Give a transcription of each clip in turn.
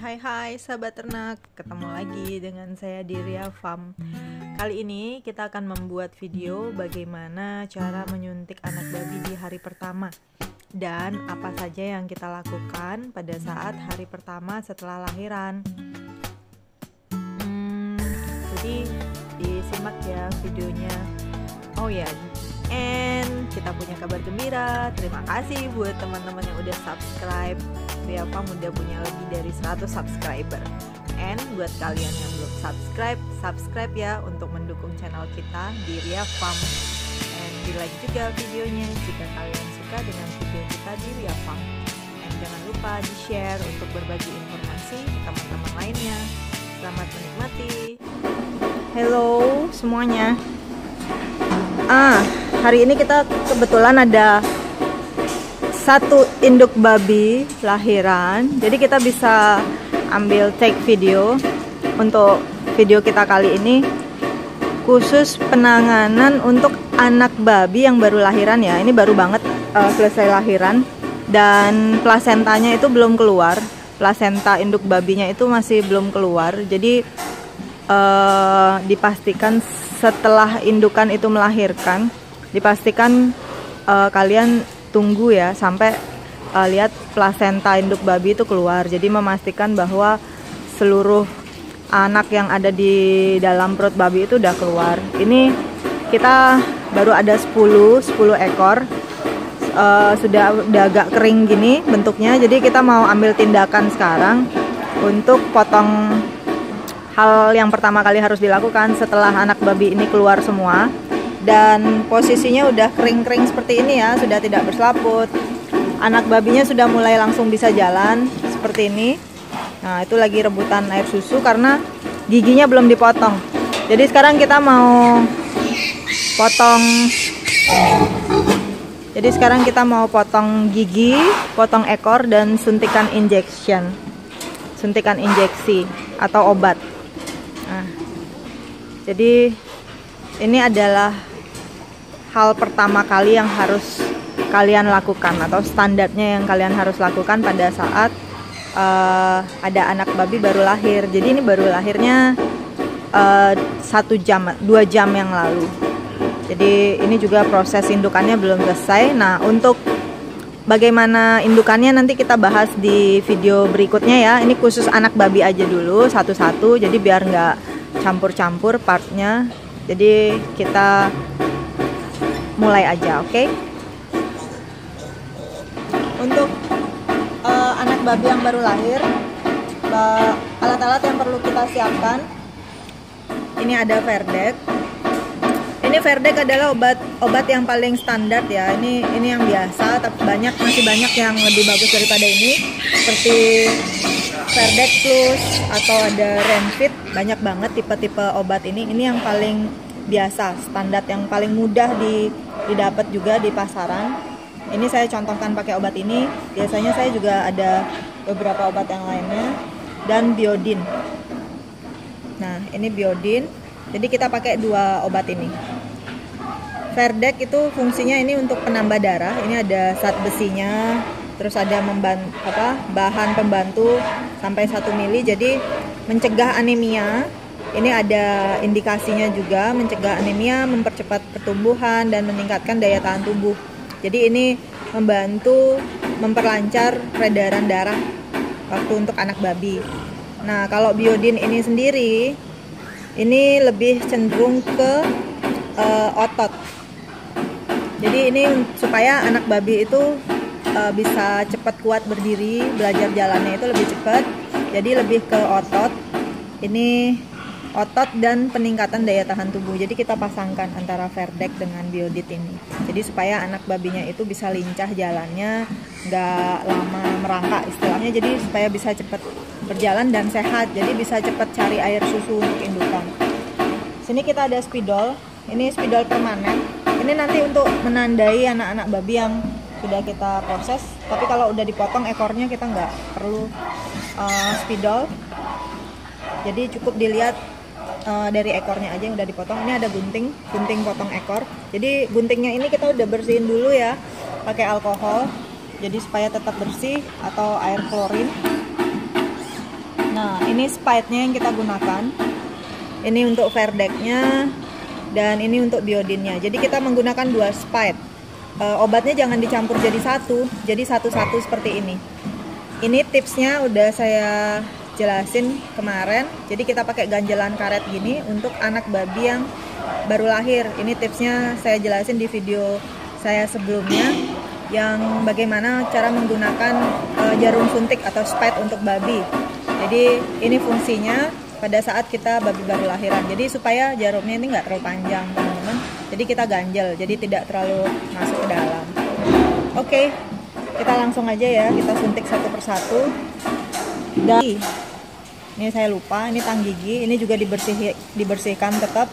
Hai sahabat ternak, ketemu lagi dengan saya di Ria Farm. Kali ini kita akan membuat video bagaimana cara menyuntik anak babi di hari pertama dan apa saja yang kita lakukan pada saat hari pertama setelah lahiran. Jadi disimak ya videonya. Oh ya, and kita punya kabar gembira. Terima kasih buat teman-teman yang udah subscribe. Ria Farm udah punya lebih dari 100 subscriber. And buat kalian yang belum subscribe ya untuk mendukung channel kita di Ria Farm. And di like juga videonya jika kalian suka dengan video kita di Ria Farm. And jangan lupa di share untuk berbagi informasi ke teman-teman lainnya. Selamat menikmati. Hello semuanya. Hari ini kita kebetulan ada satu induk babi lahiran, jadi kita bisa ambil take video. Untuk video kita kali ini khusus penanganan untuk anak babi yang baru lahiran ya. Ini baru banget selesai lahiran dan plasentanya itu belum keluar. Plasenta induk babinya itu masih belum keluar. Jadi dipastikan setelah indukan itu melahirkan, dipastikan kalian tunggu ya sampai lihat plasenta induk babi itu keluar. Jadi memastikan bahwa seluruh anak yang ada di dalam perut babi itu udah keluar. Ini kita baru ada 10 ekor. Sudah agak kering gini bentuknya. Jadi kita mau ambil tindakan sekarang untuk potong. Hal yang pertama kali harus dilakukan setelah anak babi ini keluar semua dan posisinya udah kering-kering seperti ini ya, sudah tidak berselaput. Anak babinya sudah mulai langsung bisa jalan seperti ini. Nah, itu lagi rebutan air susu karena giginya belum dipotong. Jadi sekarang kita mau potong gigi, potong ekor dan suntikan injeksi atau obat. Nah, jadi ini adalah hal pertama kali yang harus kalian lakukan atau standarnya yang kalian harus lakukan pada saat ada anak babi baru lahir. Jadi ini baru lahirnya 2 jam yang lalu. Jadi ini juga proses indukannya belum selesai. Nah, untuk bagaimana indukannya nanti kita bahas di video berikutnya ya. Ini khusus anak babi aja dulu satu-satu. Jadi biar nggak campur-campur partnya. Jadi kita mulai aja, oke? Untuk anak babi yang baru lahir, alat-alat yang perlu kita siapkan. Ini ada Verdek. Ini Verdek adalah obat yang paling standar ya. Ini yang biasa, tapi masih banyak yang lebih bagus daripada ini. Seperti Verdek Plus atau ada Renfit, banyak banget tipe-tipe obat ini. Ini yang paling biasa, standar, yang paling mudah didapat juga di pasaran. Ini saya contohkan pakai obat ini. Biasanya saya juga ada beberapa obat yang lainnya dan Biodin. Nah, ini Biodin. Jadi kita pakai 2 obat ini. Verdek itu fungsinya ini untuk penambah darah. Ini ada zat besinya, terus ada bahan pembantu sampai 1 mili. Jadi mencegah anemia. Ini ada indikasinya juga mencegah anemia, mempercepat pertumbuhan dan meningkatkan daya tahan tubuh. Jadi ini membantu memperlancar peredaran darah waktu untuk anak babi. Nah, kalau Biodin ini sendiri ini lebih cenderung ke otot. Jadi ini supaya anak babi itu bisa cepat kuat berdiri, belajar jalannya itu lebih cepat. Jadi lebih ke otot. Ini otot dan peningkatan daya tahan tubuh. Jadi kita pasangkan antara Verdek dengan Biodin ini. Jadi supaya anak babinya itu bisa lincah jalannya, nggak lama merangkak istilahnya. Jadi supaya bisa cepat berjalan dan sehat. Jadi bisa cepat cari air susu untuk indukan. Sini kita ada spidol. Ini spidol permanen. Ini nanti untuk menandai anak-anak babi yang sudah kita proses. Tapi kalau udah dipotong ekornya kita nggak perlu spidol. Jadi cukup dilihat dari ekornya aja yang udah dipotong. Ini ada gunting potong ekor. Jadi guntingnya ini kita udah bersihin dulu ya pakai alkohol. Jadi supaya tetap bersih atau air klorin. ini spite-nya yang kita gunakan. Ini untuk verdeknya dan ini untuk biodinnya. Jadi kita menggunakan 2 spite. Obatnya jangan dicampur jadi satu, jadi satu-satu seperti ini. Ini tipsnya udah saya jelasin kemarin. Jadi kita pakai ganjelan karet gini untuk anak babi yang baru lahir. Ini tipsnya saya jelasin di video saya sebelumnya, yang bagaimana cara menggunakan jarum suntik atau spite untuk babi. Jadi ini fungsinya pada saat kita babi baru lahiran. Jadi supaya jarumnya ini nggak terlalu panjang, teman-teman. Jadi kita ganjel, jadi tidak terlalu masuk ke dalam. Oke, kita langsung aja ya, kita suntik satu persatu. Dan ini saya lupa, ini tang gigi, ini juga dibersihkan tetap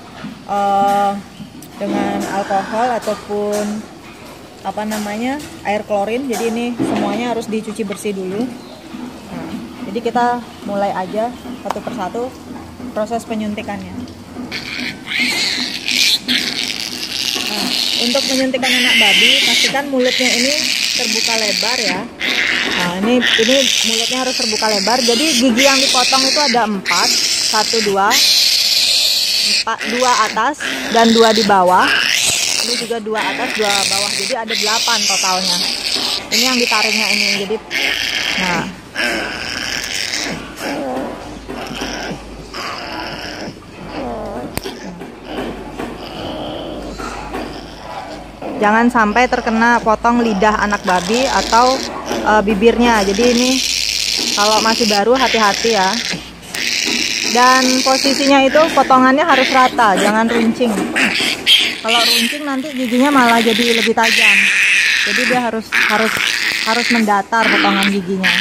dengan alkohol ataupun apa namanya, air klorin. Jadi ini semuanya harus dicuci bersih dulu. Nah, jadi kita mulai aja satu persatu proses penyuntikannya. Nah, untuk menyuntikkan anak babi, pastikan mulutnya ini terbuka lebar ya. Nah, ini mulutnya harus terbuka lebar. Jadi gigi yang dipotong itu ada 4, 1, 2, 2 atas dan 2 di bawah. Ini juga 2 atas, 2 bawah. Jadi ada 8 totalnya. Ini yang ditariknya ini. Jadi nah. Jangan sampai terkena potong lidah anak babi atau bibirnya. Jadi ini kalau masih baru hati-hati ya. Dan posisinya itu potongannya harus rata, jangan runcing. Kalau runcing nanti giginya malah jadi lebih tajam. Jadi dia harus mendatar potongan giginya.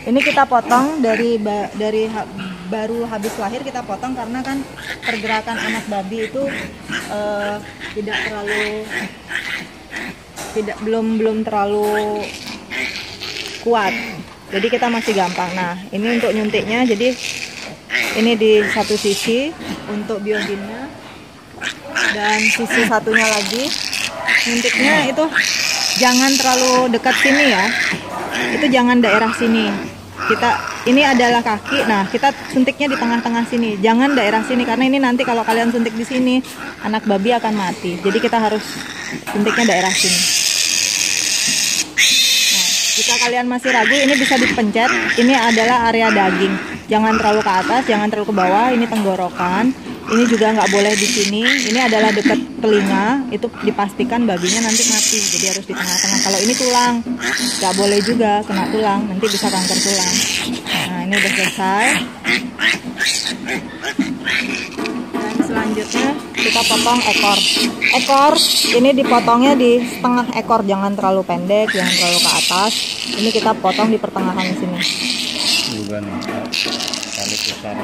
Ini kita potong dari baru habis lahir kita potong, karena kan pergerakan anak babi itu belum terlalu kuat. Jadi kita masih gampang. Nah, ini untuk nyuntiknya. Jadi ini di satu sisi untuk biodinnya dan sisi satunya lagi. Nyuntiknya itu jangan terlalu dekat sini ya. Itu jangan daerah sini. Ini adalah kaki. Nah, kita suntiknya di tengah-tengah sini. Jangan daerah sini, karena ini nanti kalau kalian suntik di sini, anak babi akan mati. Jadi kita harus suntiknya daerah sini. Nah, jika kalian masih ragu, ini bisa dipencet. Ini adalah area daging. Jangan terlalu ke atas, jangan terlalu ke bawah. Ini tenggorokan. Ini juga nggak boleh di sini. Ini adalah dekat telinga. Itu dipastikan babinya nanti mati. Jadi harus di tengah-tengah. Kalau ini tulang, nggak boleh juga kena tulang. Nanti bisa kanker tulang. Nah, ini udah selesai. Dan selanjutnya kita potong ekor. Ekor ini dipotongnya di setengah ekor. Jangan terlalu pendek, jangan terlalu ke atas. Ini kita potong di pertengahan sini. Tali pusar,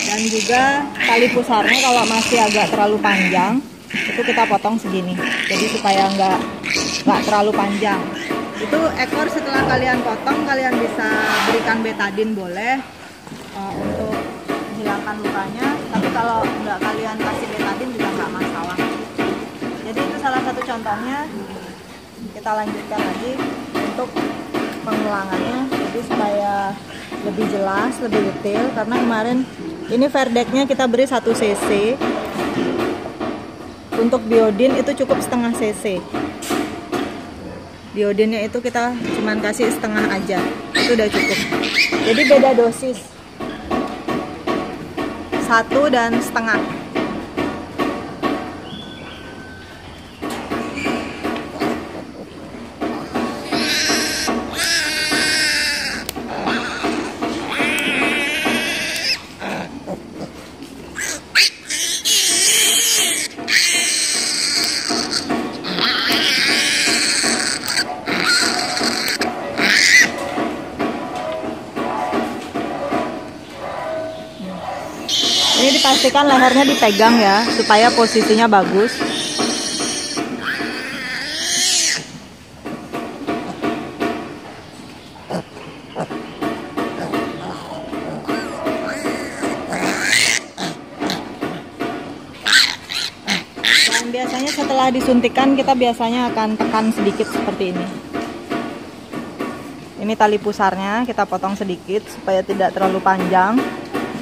dan juga tali pusarnya kalau masih agak terlalu panjang itu kita potong segini, jadi supaya nggak terlalu panjang. Itu ekor setelah kalian potong, kalian bisa berikan betadin boleh untuk menghilangkan lukanya, tapi kalau nggak kalian kasih betadin juga nggak masalah. Jadi itu salah satu contohnya. Kita lanjutkan lagi untuk pengulangannya, jadi supaya lebih jelas, lebih detail. Karena kemarin ini verdeknya kita beri 1 cc. Untuk biodin itu cukup setengah cc. Biodinnya itu kita cuman kasih setengah aja, itu udah cukup. Jadi beda dosis, 1 dan setengah. Ini dipastikan lehernya dipegang ya, supaya posisinya bagus. Dan biasanya setelah disuntikan kita biasanya akan tekan sedikit seperti ini. Ini tali pusarnya kita potong sedikit supaya tidak terlalu panjang,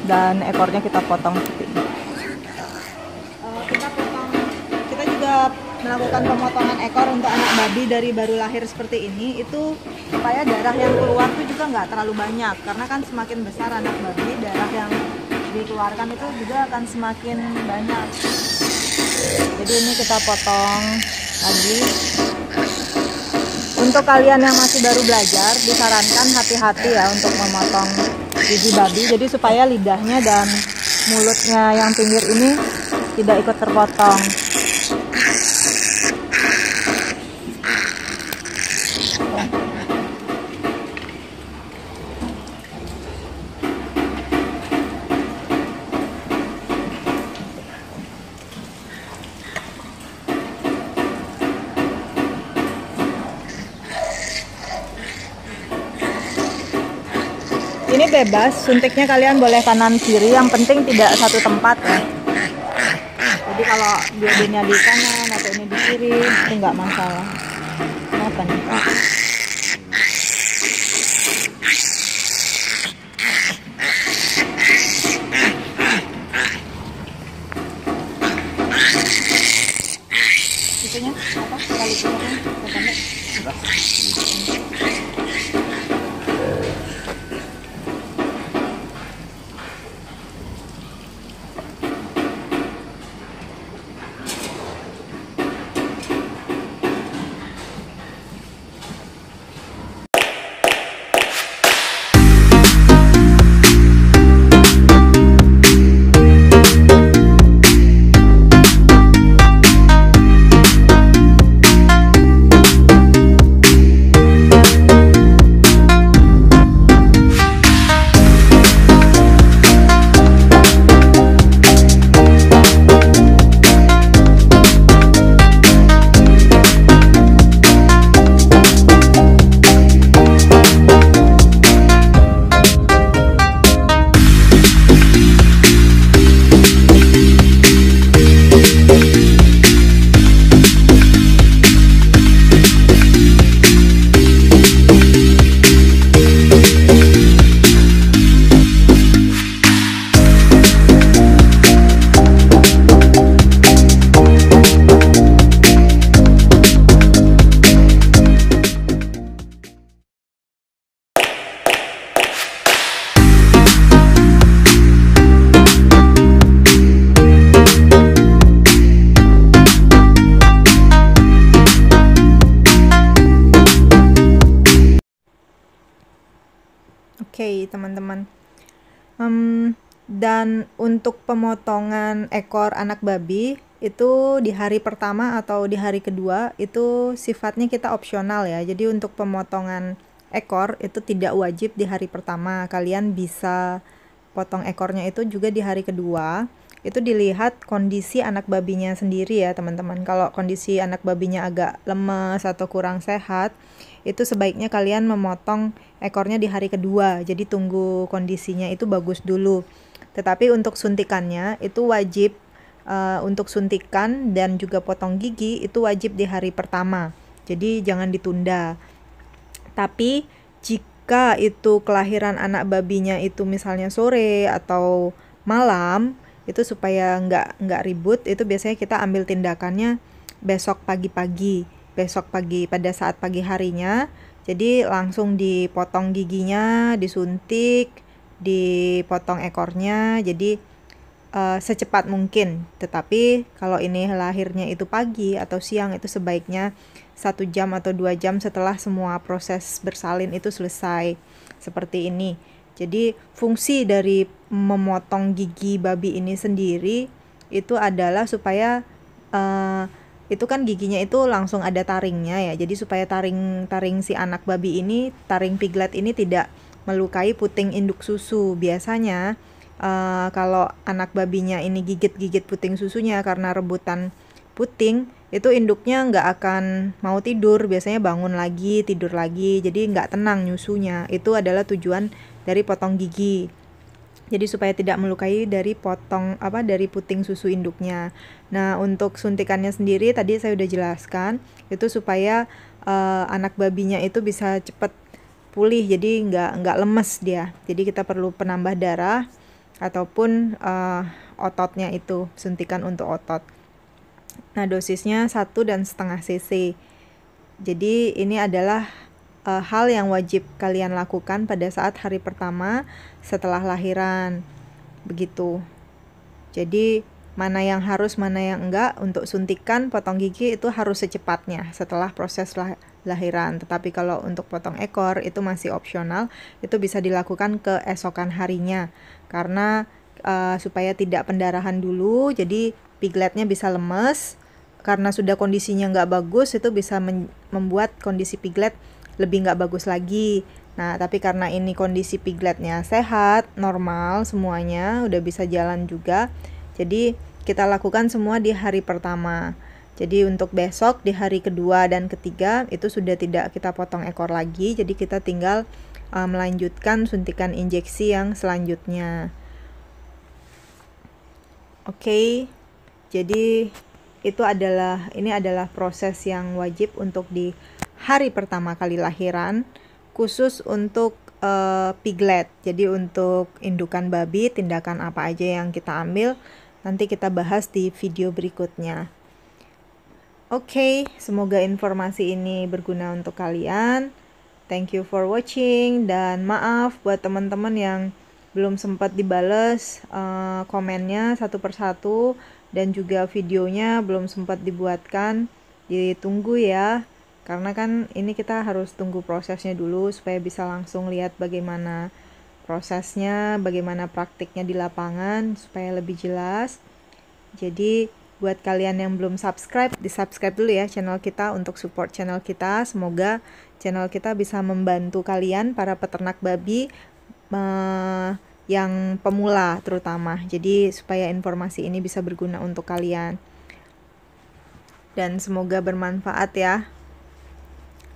dan ekornya kita potong seperti ini. Kita juga melakukan pemotongan ekor untuk anak babi dari baru lahir seperti ini, itu supaya darah yang keluar itu juga nggak terlalu banyak, karena kan semakin besar anak babi, darah yang dikeluarkan itu juga akan semakin banyak. Jadi ini kita potong lagi. Untuk kalian yang masih baru belajar, disarankan hati-hati ya untuk memotong gigi babi, jadi supaya lidahnya dan mulutnya yang pinggir ini tidak ikut terpotong. Ini bebas, suntiknya kalian boleh kanan kiri, yang penting tidak satu tempat ya. Jadi kalau dua-duanya di kanan atau ini di kiri itu nggak masalah. Kenapa nih? Itunya apa? Kali pusarnya pendek. Oke, teman-teman. Dan untuk pemotongan ekor anak babi itu di hari pertama atau di hari kedua itu sifatnya kita opsional ya. Jadi untuk pemotongan ekor itu tidak wajib di hari pertama. Kalian bisa potong ekornya itu juga di hari kedua. Itu dilihat kondisi anak babinya sendiri ya, teman-teman. Kalau kondisi anak babinya agak lemes atau kurang sehat, itu sebaiknya kalian memotong ekornya di hari kedua. Jadi tunggu kondisinya itu bagus dulu. Tetapi untuk suntikannya itu wajib, untuk suntikan dan juga potong gigi itu wajib di hari pertama. Jadi jangan ditunda. Tapi jika itu kelahiran anak babinya itu misalnya sore atau malam, itu supaya nggak ribut, itu biasanya kita ambil tindakannya besok pagi-pagi. Besok pagi pada saat pagi harinya, jadi langsung dipotong giginya, disuntik, dipotong ekornya, jadi secepat mungkin. Tetapi kalau ini lahirnya itu pagi atau siang, itu sebaiknya 1 jam atau 2 jam setelah semua proses bersalin itu selesai, seperti ini. Jadi fungsi dari memotong gigi babi ini sendiri itu adalah supaya itu kan giginya itu langsung ada taringnya ya. Jadi supaya taring si anak babi ini, taring piglet ini tidak melukai puting induk susu. Biasanya kalau anak babinya ini gigit-gigit puting susunya karena rebutan puting, itu induknya nggak akan mau tidur, biasanya bangun lagi, tidur lagi, jadi nggak tenang nyusunya. Itu adalah tujuan dari potong gigi. Jadi supaya tidak melukai dari dari puting susu induknya. Nah, untuk suntikannya sendiri tadi saya udah jelaskan, itu supaya anak babinya itu bisa cepat pulih, jadi nggak lemes dia. Jadi kita perlu penambah darah ataupun ototnya itu, suntikan untuk otot. Nah, dosisnya 1,5 cc. Jadi ini adalah hal yang wajib kalian lakukan pada saat hari pertama setelah lahiran. Begitu. Jadi mana yang harus, mana yang enggak. Untuk suntikan potong gigi itu harus secepatnya setelah proses lahiran. Tetapi kalau untuk potong ekor itu masih opsional, itu bisa dilakukan keesokan harinya. Karena supaya tidak pendarahan dulu, jadi pigletnya bisa lemes. Karena sudah kondisinya nggak bagus, itu bisa membuat kondisi piglet lebih nggak bagus lagi. Nah, tapi karena ini kondisi pigletnya sehat, normal semuanya, udah bisa jalan juga. Jadi kita lakukan semua di hari pertama. Jadi untuk besok di hari kedua dan ketiga itu sudah tidak kita potong ekor lagi. Jadi kita tinggal melanjutkan suntikan injeksi yang selanjutnya. Oke. Jadi ini adalah proses yang wajib untuk di hari pertama kali lahiran, khusus untuk piglet. Jadi untuk indukan babi, tindakan apa aja yang kita ambil nanti kita bahas di video berikutnya. Oke, semoga informasi ini berguna untuk kalian. Thank you for watching, dan maaf buat teman-teman yang belum sempat dibales komennya satu persatu, dan juga videonya belum sempat dibuatkan. Ditunggu ya, karena kan ini kita harus tunggu prosesnya dulu supaya bisa langsung lihat bagaimana prosesnya, bagaimana praktiknya di lapangan supaya lebih jelas. Jadi buat kalian yang belum subscribe, di-subscribe dulu ya channel kita untuk support channel kita. Semoga channel kita bisa membantu kalian para peternak babi yang pemula terutama. Jadi supaya informasi ini bisa berguna untuk kalian. Dan semoga bermanfaat ya.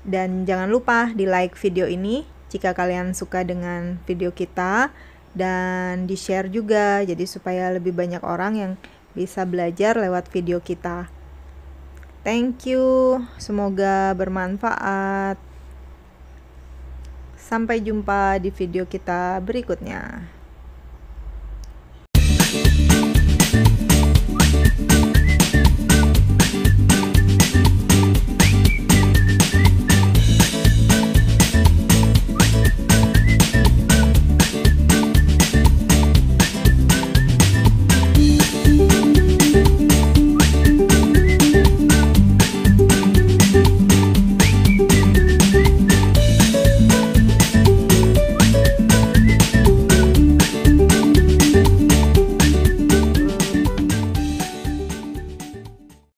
Dan jangan lupa di-like video ini jika kalian suka dengan video kita, dan di-share juga jadi supaya lebih banyak orang yang bisa belajar lewat video kita. Thank you, semoga bermanfaat. Sampai jumpa di video kita berikutnya.